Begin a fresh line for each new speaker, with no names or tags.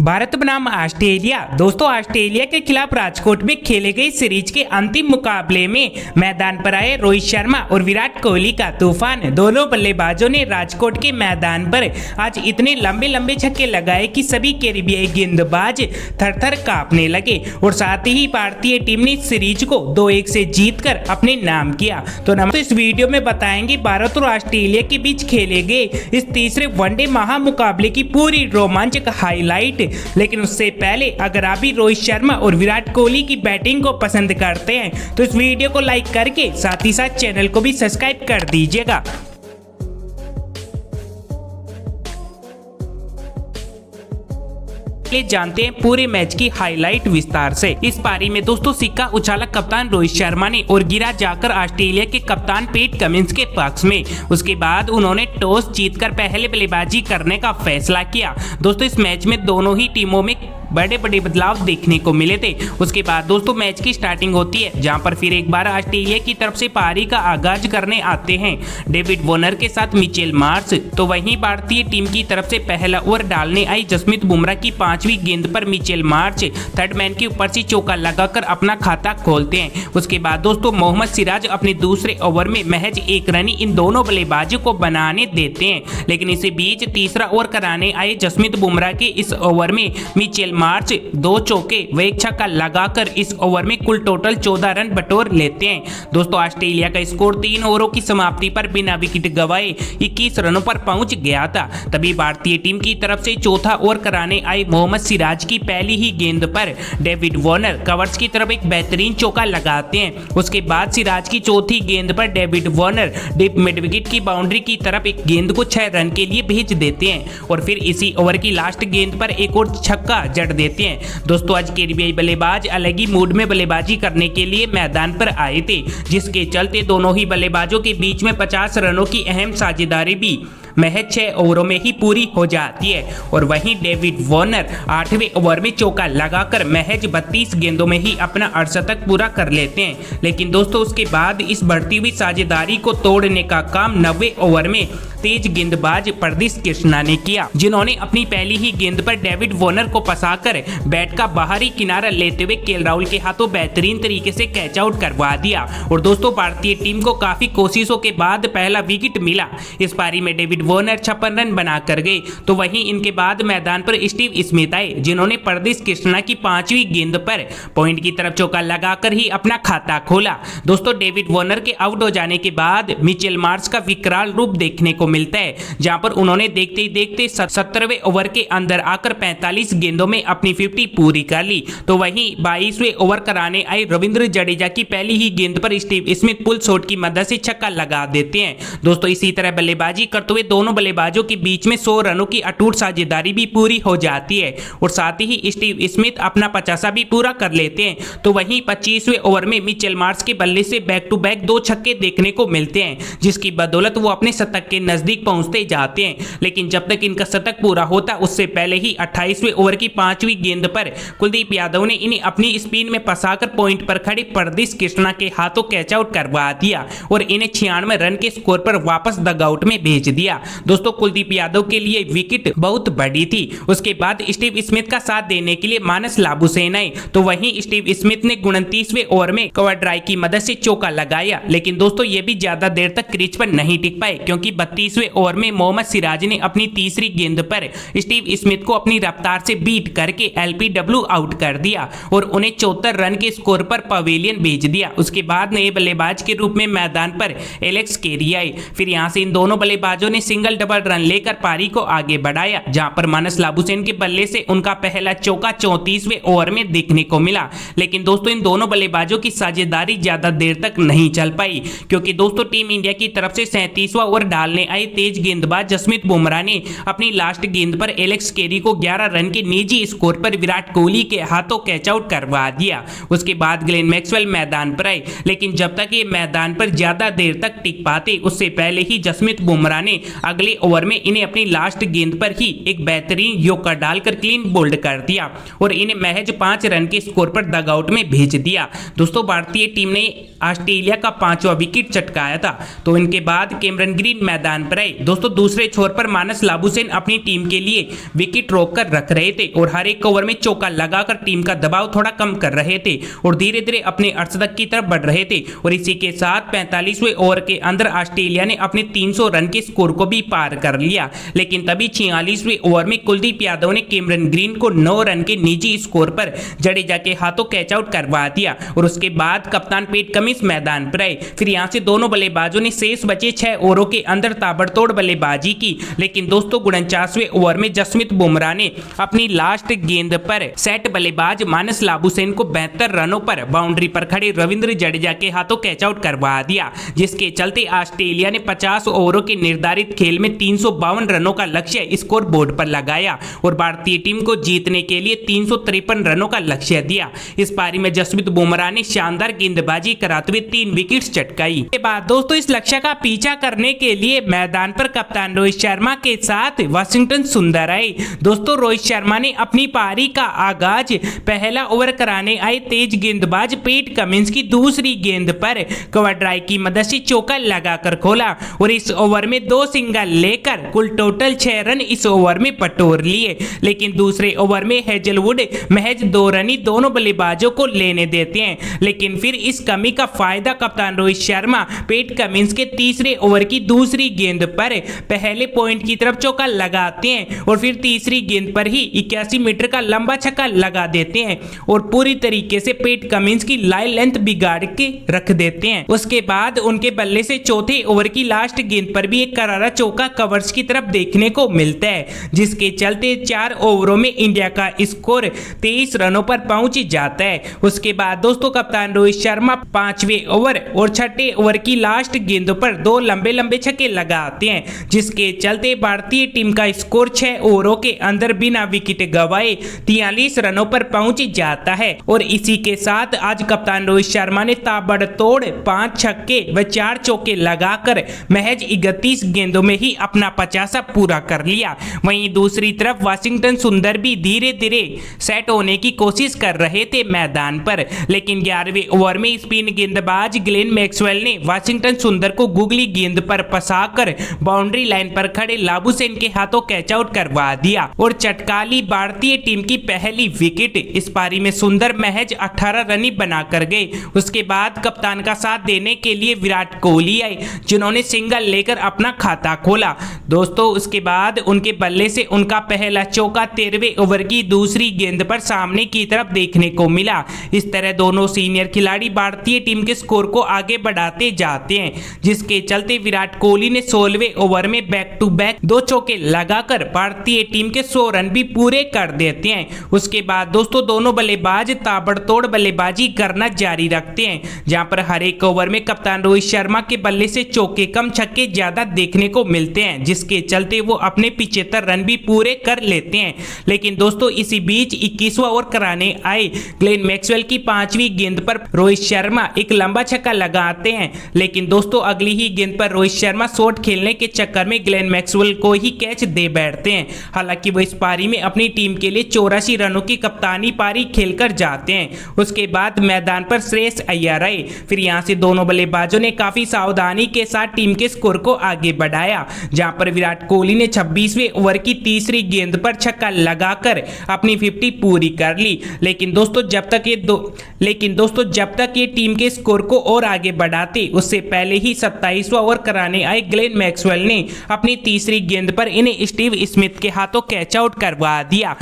भारत बनाम ऑस्ट्रेलिया। दोस्तों, ऑस्ट्रेलिया के खिलाफ राजकोट में खेले गए सीरीज के अंतिम मुकाबले में मैदान पर आए रोहित शर्मा और विराट कोहली का तूफान। दोनों बल्लेबाजों ने राजकोट के मैदान पर आज इतने लंबे लंबे छक्के लगाए कि सभी कैरिबियाई गेंदबाज थर-थर कांपने लगे और साथ ही भारतीय टीम ने इस सीरीज को 2-1 से जीतकर अपने नाम किया। तो इस वीडियो में बताएंगे भारत और ऑस्ट्रेलिया के बीच खेले गए इस तीसरे वनडे महामुकाबले की पूरी रोमांचक हाईलाइट। लेकिन उससे पहले अगर आप भी रोहित शर्मा और विराट कोहली की बैटिंग को पसंद करते हैं तो इस वीडियो को लाइक करके साथ ही साथ चैनल को भी सब्सक्राइब कर दीजिएगा। जानते हैं पूरे मैच की हाईलाइट विस्तार से। इस पारी में दोस्तों सिक्का उछाला कप्तान रोहित शर्मा ने और गिरा जाकर ऑस्ट्रेलिया के कप्तान पैट कमिंस के पक्ष में। उसके बाद उन्होंने टॉस जीतकर पहले बल्लेबाजी करने का फैसला किया। दोस्तों, इस मैच में दोनों ही टीमों में बड़े बड़े बदलाव देखने को मिले थे। उसके बाद दोस्तों मैच की स्टार्टिंग होती है, जहां पर फिर एक बार ऑस्ट्रेलिया की तरफ से पारी का आगाज करने आते हैं डेविड वॉर्नर के साथ मिचेल मार्श। तो वहीं भारतीय टीम की तरफ से पहला ओवर डालने आई जसप्रीत बुमराह की 5वीं गेंद पर मिचेल मार्श थर्ड मैन के ऊपर से चौका लगाकर अपना खाता खोलते हैं। उसके बाद दोस्तों मोहम्मद सिराज अपने दूसरे ओवर में महज 1 रन इन दोनों बल्लेबाजों को बनाने देते हैं। लेकिन इसी बीच तीसरा ओवर कराने आए जसप्रीत बुमराह के इस ओवर में मिचेल मार्श 2 चौके व 1 छक्का लगाकर इस ओवर में कुल टोटल 14 रन बटोर लेते हैं। दोस्तों, ऑस्ट्रेलिया का स्कोर 3 ओवरों की समाप्ति पर बिना विकेट गंवाए 21 रनों पर पहुंच गया था। तभी भारतीय टीम की तरफ से चौथा ओवर कराने आए मोहम्मद सिराज की पहली ही गेंद पर डेविड वॉर्नर कवर्स की तरफ एक बेहतरीन चौका लगाते हैं। उसके बाद सिराज की चौथी गेंद पर David Warner deep mid wicket की बाउंड्री की तरफ एक गेंद को 6 रन के लिए भेज देते हैं और फिर इसी ओवर की लास्ट गेंद पर एक और छक्का जड़ देते हैं। दोस्तों, आज कैरिबियाई बल्लेबाज अलग ही मूड में बल्लेबाजी करने के लिए मैदान पर आए थे, जिसके चलते दोनों ही बल्लेबाजों के बीच में 50 रनों की अहम साझेदारी भी महज 6 ओवरों में ही पूरी हो जाती है। और वहीं डेविड वॉर्नर 8वें ओवर में चौका लगाकर महज 32 गेंदों में ही अपना अर्धशतक पूरा कर लेते हैं। लेकिन दोस्तों उसके बाद इस बढ़ती हुई साझेदारी को तोड़ने का काम 9वें ओवर में तेज गेंदबाज प्रदीप कृष्णा ने किया, जिन्होंने अपनी पहली ही गेंद पर डेविड वॉर्नर को फंसाकर बैट का बाहरी किनारा लेते हुए केएल राहुल के हाथों बेहतरीन तरीके से कैच आउट करवा दिया। और दोस्तों भारतीय टीम को काफी कोशिशों के बाद पहला विकेट मिला। इस पारी में डेविड वॉर्नर 56 रन बना कर गए। तो वहीं इनके बाद मैदान पर स्टीव स्मिथ आए, जिन्होंने प्रदीप कृष्णा की 5वीं गेंद पर पॉइंट की तरफ चौका लगाकर ही अपना खाता खोला। दोस्तों, डेविड वॉर्नर के आउट हो जाने के बाद मिचेल मार्श का विकराल रूप देखने को मिलता है, जहां पर उन्होंने देखते ही देखते 17वें ओवर के अंदर आकर 45 गेंदों में अपनी 50 पूरी कर ली। तो वहीं 22वें ओवर कराने आए रविंद्र जडेजा की पहली ही गेंद पर स्टीव स्मिथ पुल शॉट की मदद से छक्का लगा देते हैं। दोस्तों, इसी तरह बल्लेबाजी करते हुए दोनों बल्लेबाजों के बीच में 100 रनों की अटूट साझेदारी भी पूरी हो जाती है और साथ ही स्टीव स्मिथ अपना 50 भी पूरा कर लेते हैं। तो वहीं 25वें ओवर में मिचेल मार्श के बल्ले से बैक टू बैक 2 छक्के देखने को मिलते हैं, जिसकी बदौलत वो अपने शतक के नजदीक पहुंचते जाते हैं। लेकिन जब तक इनका शतक पूरा होता उससे पहले ही 28वें ओवर की 5वीं गेंद पर कुलदीप यादव ने इन्हें अपनी स्पिन में फंसाकर पॉइंट पर खड़े प्रदीप कृष्णा के हाथों कैच आउट करवा दिया और इन्हें 96 रन के स्कोर पर वापस डगआउट में भेज दिया। दोस्तों, कुलदीप यादव के लिए विकेट बहुत बड़ी थी। उसके बाद स्टीव स्मिथ का साथ देने के लिए मानस लाबुशेन आए। तो वहीं स्टीव स्मिथ ने 29वें ओवर में कवर ड्राइव की मदद से चौका लगाया। लेकिन दोस्तों ये भी ज्यादा देर तक क्रीज पर नहीं टिक पाए, क्योंकि 32वें ओवर में मोहम्मद सिराज ने अपनी तीसरी गेंद पर स्टीव स्मिथ को अपनी रफ्तार से बीट करके एलपीडब्ल्यू आउट कर दिया और उन्हें 74 रन के स्कोर पर पवेलियन भेज दिया। उसके बाद नए बल्लेबाज के रूप में मैदान पर एलेक्स कैरी आए। फिर यहां से इन दोनों बल्लेबाजों ने सिंगल डबल रन लेकर पारी को आगे बढ़ाया, जहां पर मानस लाबुशेन के बल्ले से उनका पहला चौका 34वें ओवर में देखने को मिला। लेकिन दोस्तों इन दोनों बल्लेबाजों की साझेदारी ज्यादा देर तक नहीं चल पाई, क्योंकि दोस्तों टीम इंडिया की तरफ से 37वां ओवर डालने आए तेज गेंदबाज जसप्रीत बुमराह ने अपनी लास्ट गेंद पर एलेक्स कैरी को 11 रन के निजी स्कोर पर विराट कोहली के हाथों कैच आउट करवा दिया। उसके बाद ग्लेन मैक्सवेल मैदान पर आए, लेकिन जब तक ये मैदान पर ज्यादा देर तक टिक पाते उससे पहले ही जसप्रीत बुमराह ने अगले ओवर में इन्हें अपनी लास्ट गेंद पर ही एक बेहतरीन यॉर्कर डालकर क्लीन बोल्ड कर दिया और इन्हें महज 5 रन के स्कोर पर डगआउट में भेज दिया। दोस्तों, भारतीय टीम ने ऑस्ट्रेलिया का 5वां विकेट चटकाया था। तो इनके बाद कैमरन ग्रीन मैदान पर आए। दोस्तों दूसरे छोर पर मानस लाबुशेन अपनी टीम के लिए विकेट रोककर रख रहे थे और हर एक ओवर में चौका लगाकर टीम का दबाव थोड़ा कम कर रहे थे और धीरे धीरे अपने अर्धशतक की तरफ बढ़ रहे थे। और इसी के साथ 45वें ओवर के अंदर ऑस्ट्रेलिया ने अपने 300 रन के स्कोर को भी पार कर लिया। लेकिन तभी 46वें ओवर में कुलदीप यादव ने कैमरन ग्रीन को 9 रन के निजी स्कोर पर जडेजा के हाथों कैच आउट करवा दिया और उसके बाद कप्तान पैट कमिंस मैदान पर आए। फिर यहां से दोनों बल्लेबाजों ने शेष बचे 6 ओवरों के अंदर ताबड़तोड़ बल्लेबाजी की। लेकिन दोस्तों 49वें ओवर में जसप्रीत बुमराह ने अपनी लास्ट गेंद पर सेट बल्लेबाज मानस लाबुशेन को 72 रनों पर बाउंड्री पर खड़े रविंद्र जडेजा के हाथों कैच आउट करवा दिया, जिसके चलते ऑस्ट्रेलिया ने 50 ओवरों के निर्धारित खेल में 352 रनों का लक्ष्य स्कोर बोर्ड पर लगाया और भारतीय टीम को जीतने के लिए 353 रनों का लक्ष्य दिया। इस पारी में जसप्रीत बुमराह ने शानदार गेंदबाजी कराते हुए 3 विकेट्स चटकाई। के बाद दोस्तों इस लक्ष्य का पीछा करने के लिए मैदान पर कप्तान रोहित शर्मा के साथ वाशिंगटन सुंदर आए। दोस्तों रोहित शर्मा ने अपनी पारी का आगाज पहला ओवर कराने आए तेज गेंदबाज पैट कमिंस की दूसरी गेंद पर कवर ड्राइव की मदद से चौका लगाकर खोला और इस ओवर में 2 सिंगल लेकर कुल टोटल 6 रन इस ओवर में बटोर लिए। लेकिन दूसरे ओवर में हेजलवुड महज 2 रन ही दोनों बल्लेबाजों को लेने देते हैं। लेकिन फिर इस कमी का फायदा कप्तान रोहित शर्मा पैट कमिंस के तीसरे ओवर की दूसरी गेंद पर पहले पॉइंट की तरफ चौका लगाते हैं और फिर तीसरी गेंद पर ही 81 मीटर का लंबा छक्का लगा देते हैं और पूरी तरीके से पैट कमिंस की लाइन लेंथ बिगाड़ के रख देते हैं। उसके बाद उनके बल्ले से चौथे ओवर की लास्ट गेंद पर भी एक करारा चौका कवर्स की तरफ देखने को मिलता है, जिसके चलते 4 ओवरों में इंडिया का स्कोर 23 रनों पर पहुंच जाता है। उसके बाद दोस्तों कप्तान रोहित शर्मा 5वें ओवर और 6ठे ओवर की लास्ट गेंदों पर 2 लंबे लंबे छक्के लगाते हैं, जिसके चलते भारतीय टीम का स्कोर 6 ओवरों के अंदर बिना विकेट गंवाए 43 रनों पर पहुंच जाता है। और इसी के साथ आज कप्तान रोहित शर्मा ने ताबड़तोड़ 5 छक्के व 4 चौके लगाकर महज 31 गेंदों में ही अपना 50 पूरा कर लिया। वहीं दूसरी तरफ वाशिंगटन सुंदर भी धीरे धीरे सेट होने की कोशिश कर रहे थे मैदान पर, लेकिन 11वें ओवर में स्पिन गेंदबाज ग्लेन मैक्सवेल ने वाशिंगटन सुंदर को गुगली गेंद पर फंसाकर बाउंड्री लाइन पर खड़े लाबुशेन के हाथों कैच आउट करवा दिया और चटका ली भारतीय टीम की पहली विकेट। इस पारी में सुंदर महज 18 रन ही बनाकर गए। उसके बाद कप्तान का साथ देने के लिए विराट कोहली आए, जिन्होंने सिंगल लेकर अपना खाता खोला। दोस्तों उसके बाद उनके बल्ले से उनका पहला चौका 13वें ओवर की दूसरी गेंद पर सामने की तरफ देखने को मिला। इस तरह दोनों सीनियर खिलाड़ी भारतीय टीम के स्कोर को आगे बढ़ाते जाते हैं, जिसके चलते विराट कोहली ने 16वें ओवर में बैक टू बैक 2 चौके लगाकर भारतीय टीम के 100 रन भी पूरे कर देते हैं। उसके बाद दोस्तों दोनों बल्लेबाज ताबड़तोड़ बल्लेबाजी करना जारी रखते हैं, जहां पर हर एक ओवर में कप्तान रोहित शर्मा के बल्ले से चौके कम छक्के ज्यादा देखने को मिलते हैं, जिसके चलते वो अपने 75 रन भी पूरे कर लेते हैं। लेकिन दोस्तों इसी बीच 21वां ओवर कराने आए ग्लेन मैक्सवेल की 5वीं गेंद पर रोहित शर्मा एक लंबा छक्का लगाते हैं, लेकिन दोस्तों अगली ही गेंद पर रोहित शर्मा शॉट खेलने के चक्कर में ग्लेन मैक्सवेल को ही कैच दे बैठते हैं। हालांकि वो इस पारी में अपनी टीम के लिए 84 रनों की कप्तानी पारी खेलकर जाते हैं। उसके बाद मैदान पर श्रेयस अय्यर आए। फिर यहां से दोनों बल्लेबाजों ने काफी सावधानी के साथ टीम के स्कोर को आगे बढ़ाया, जहां पर विराट कोहली ने 26वें ओवर की तीसरी गेंद पर छक्का लगाकर अपनी 50 पूरी कर ली। लेकिन दोस्तों जब तक ये टीम के स्कोर को और आगे बढ़ाते, उससे पहले ही 27वां ओवर कराने आए ग्लेन मैक्सवेल ने अपनी तीसरी गेंद पर इन्हें स्टीव स्मिथ के हाथों कैच आउट करवा दिया